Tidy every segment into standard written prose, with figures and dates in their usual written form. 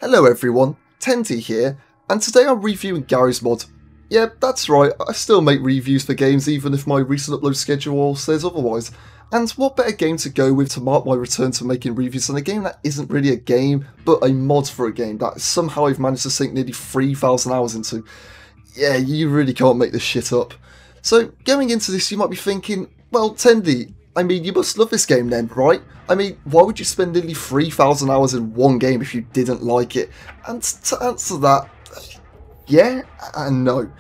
Hello everyone, Tendy here, and today I'm reviewing Garry's mod. Yeah, that's right, I still make reviews for games even if my recent upload schedule says otherwise. And what better game to go with to mark my return to making reviews than a game that isn't really a game, but a mod for a game that somehow I've managed to sink nearly 3,000 hours into. Yeah, you really can't make this shit up. So, going into this you might be thinking, well Tendy, I mean, you must love this game then, right? I mean, why would you spend nearly 3,000 hours in one game if you didn't like it? And to answer that, yeah and no.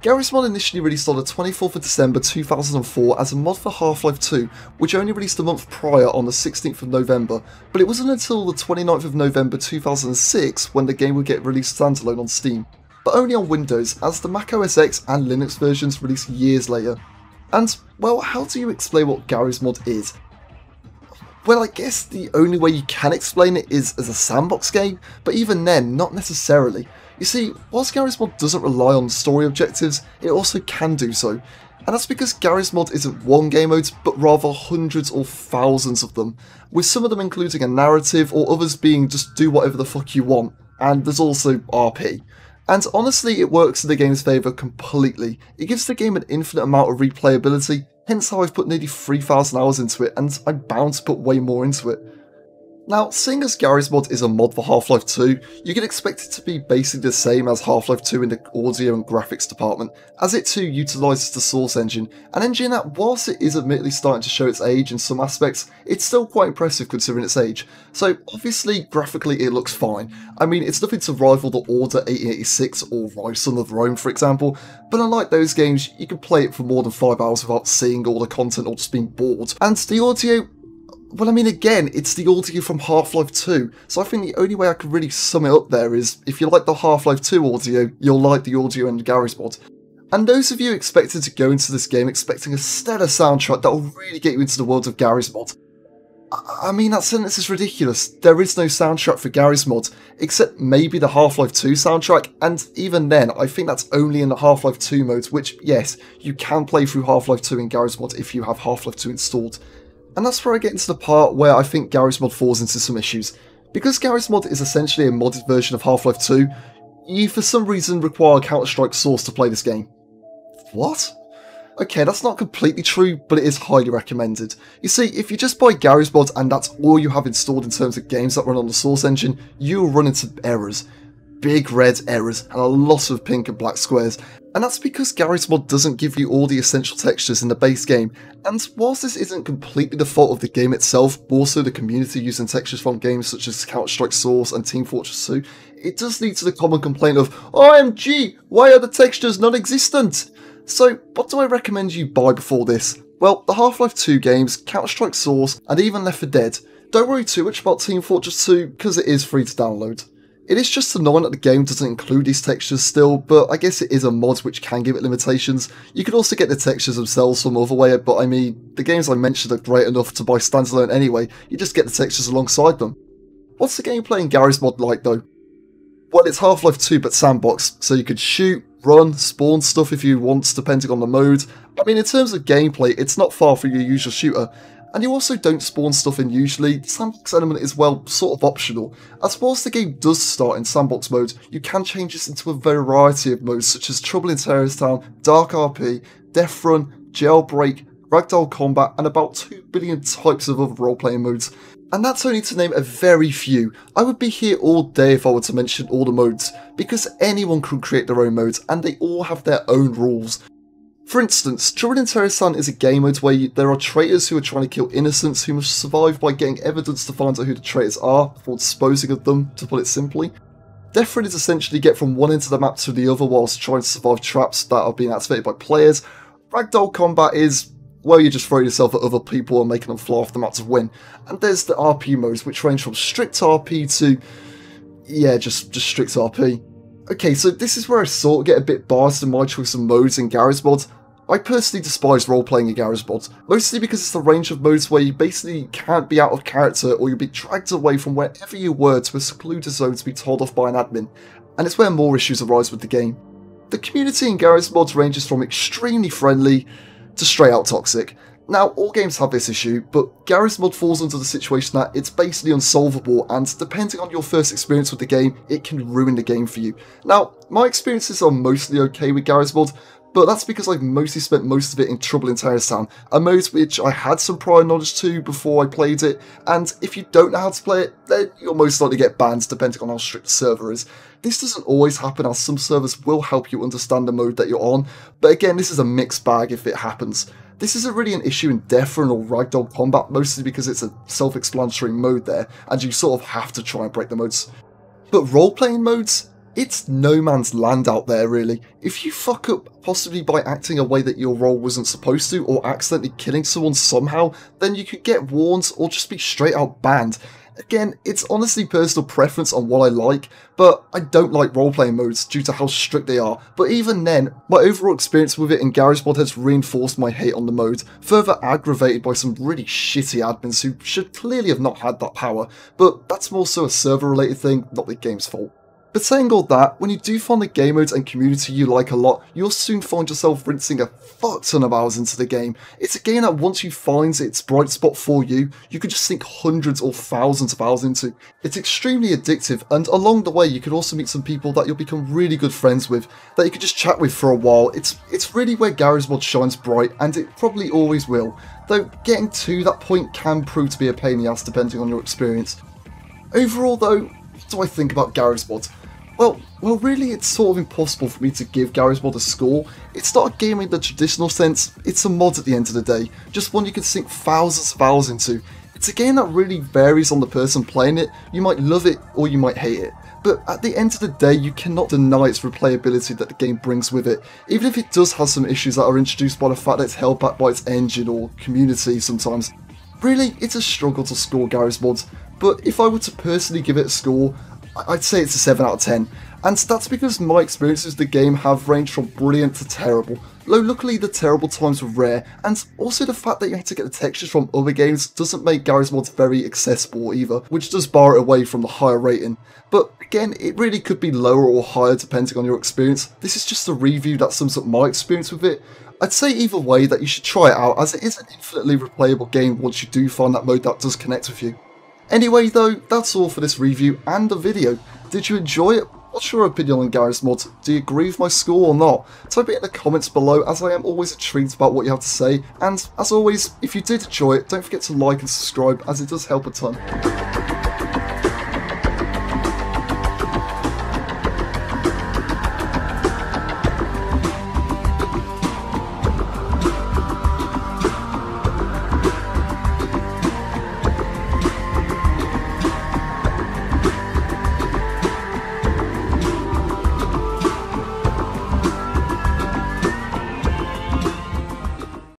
Garry's mod initially released on the 24th of December 2004 as a mod for Half-Life 2, which only released a month prior on the 16th of November, but it wasn't until the 29th of November 2006 when the game would get released standalone on Steam, but only on Windows, as the Mac OS X and Linux versions released years later. And, well, how do you explain what Garry's mod is? Well, I guess the only way you can explain it is as a sandbox game, but even then, not necessarily. You see, whilst Garry's mod doesn't rely on story objectives, it also can do so. And that's because Garry's mod isn't one game mode, but rather hundreds or thousands of them, with some of them including a narrative or others being just do whatever the fuck you want, and there's also RP. And honestly, it works in the game's favour completely. It gives the game an infinite amount of replayability, hence how I've put nearly 3,000 hours into it, and I'm bound to put way more into it. Now, seeing as Garry's mod is a mod for Half-Life 2, you can expect it to be basically the same as Half-Life 2 in the audio and graphics department, as it too utilises the Source engine, an engine that, whilst it is admittedly starting to show its age in some aspects, it's still quite impressive considering its age. So obviously, graphically it looks fine. I mean, it's nothing to rival the Order 1886 or Rise Son of Rome for example, but unlike those games, you can play it for more than 5 hours without seeing all the content or just being bored. And the audio, well, I mean, again, it's the audio from Half-Life 2, so I think the only way I can really sum it up there is, if you like the Half-Life 2 audio, you'll like the audio in Garry's mod. And those of you expected to go into this game expecting a stellar soundtrack that will really get you into the world of Garry's mod, I mean, that sentence is ridiculous. There is no soundtrack for Garry's mod, except maybe the Half-Life 2 soundtrack, and even then, I think that's only in the Half-Life 2 mode, which, yes, you can play through Half-Life 2 in Garry's mod if you have Half-Life 2 installed. And that's where I get into the part where I think Garry's mod falls into some issues. Because Garry's mod is essentially a modded version of Half-Life 2, you for some reason require Counter-Strike Source to play this game. What? Okay, that's not completely true, but it is highly recommended. You see, if you just buy Garry's mod and that's all you have installed in terms of games that run on the Source engine, you'll run into errors. Big red errors and a lot of pink and black squares. And that's because Garry's mod doesn't give you all the essential textures in the base game, and whilst this isn't completely the fault of the game itself, more so the community using textures from games such as Counter-Strike Source and Team Fortress 2, it does lead to the common complaint of, OMG, why are the textures non-existent? So what do I recommend you buy before this? Well, the Half-Life 2 games, Counter-Strike Source, and even Left 4 Dead. Don't worry too much about Team Fortress 2, because it is free to download. It is just annoying that the game doesn't include these textures still, but I guess it is a mod which can give it limitations. You could also get the textures themselves some other way, but I mean, the games I mentioned are great enough to buy standalone anyway, you just get the textures alongside them. What's the gameplay in Garry's mod like though? Well, it's Half-Life 2 but sandbox, so you could shoot, run, spawn stuff if you want, depending on the mode. I mean, in terms of gameplay, it's not far from your usual shooter. And you also don't spawn stuff in usually. The sandbox element is, well, sort of optional. As whilst the game does start in sandbox mode, you can change this into a variety of modes such as Trouble in Terrorist Town, Dark RP, Death Run, Jailbreak, Ragdoll Combat, and about 2 billion types of other role-playing modes. And that's only to name a very few. I would be here all day if I were to mention all the modes, because anyone can create their own modes, and they all have their own rules. For instance, Trouble in Terrorist Town is a game mode where there are traitors who are trying to kill innocents who must survive by getting evidence to find out who the traitors are before disposing of them, to put it simply. Death Run is essentially get from one end of the map to the other whilst trying to survive traps that are being activated by players. Ragdoll Combat is, well, you just throw yourself at other people and making them fly off the map to win. And there's the RP modes, which range from strict RP to, yeah, just strict RP. Okay, so this is where I sort of get a bit biased in my choice of modes in Garry's mod. I personally despise role-playing in Garry's mod, mostly because it's the range of modes where you basically can't be out of character or you'll be dragged away from wherever you were to a secluded zone to be told off by an admin, and it's where more issues arise with the game. The community in Garry's mods ranges from extremely friendly to straight out toxic. Now, all games have this issue, but Garry's Mod falls into the situation that it's basically unsolvable, and depending on your first experience with the game, it can ruin the game for you. Now, my experiences are mostly okay with Garry's Mod, but that's because I've mostly spent most of it in Trouble in Terrorist Town, a mode which I had some prior knowledge to before I played it, and if you don't know how to play it, then you'll most likely get banned depending on how strict the server is. This doesn't always happen, as some servers will help you understand the mode that you're on, but again, this is a mixed bag if it happens. This isn't really an issue in Deathrun or Ragdoll Combat, mostly because it's a self-explanatory mode there, and you sort of have to try and break the modes. But role-playing modes? It's no man's land out there, really. If you fuck up, possibly by acting a way that your role wasn't supposed to, or accidentally killing someone somehow, then you could get warned or just be straight out banned. Again, it's honestly personal preference on what I like, but I don't like role-playing modes due to how strict they are. But even then, my overall experience with it in Garry's Mod has reinforced my hate on the mode, further aggravated by some really shitty admins who should clearly have not had that power, but that's more so a server-related thing, not the game's fault. But saying all that, when you do find the game modes and community you like a lot, you'll soon find yourself rinsing a fuck ton of hours into the game. It's a game that once you find its bright spot for you, you could just sink hundreds or thousands of hours into. It's extremely addictive, and along the way you could also meet some people that you'll become really good friends with, that you could just chat with for a while. It's really where Garry's Mod shines bright, and it probably always will, though getting to that point can prove to be a pain in the ass depending on your experience. Overall though, what do I think about Garry's Mod? Well, really it's sort of impossible for me to give Garry's Mod a score. It's not a game in the traditional sense, it's a mod at the end of the day, just one you can sink thousands of hours into. It's a game that really varies on the person playing it. You might love it or you might hate it, but at the end of the day you cannot deny its replayability that the game brings with it, even if it does have some issues that are introduced by the fact that it's held back by its engine or community sometimes. Really, it's a struggle to score Garry's Mod, but if I were to personally give it a score, I'd say it's a 7 out of 10, and that's because my experiences with the game have ranged from brilliant to terrible, though luckily the terrible times were rare, and also the fact that you had to get the textures from other games doesn't make Garry's Mod very accessible either, which does bar it away from the higher rating. But again, it really could be lower or higher depending on your experience. This is just a review that sums up my experience with it. I'd say either way that you should try it out, as it is an infinitely replayable game once you do find that mode that does connect with you. Anyway though, that's all for this review and the video. Did you enjoy it? What's your opinion on Garry's Mod? Do you agree with my score or not? Type it in the comments below, as I am always intrigued about what you have to say, and as always, if you did enjoy it, don't forget to like and subscribe, as it does help a ton.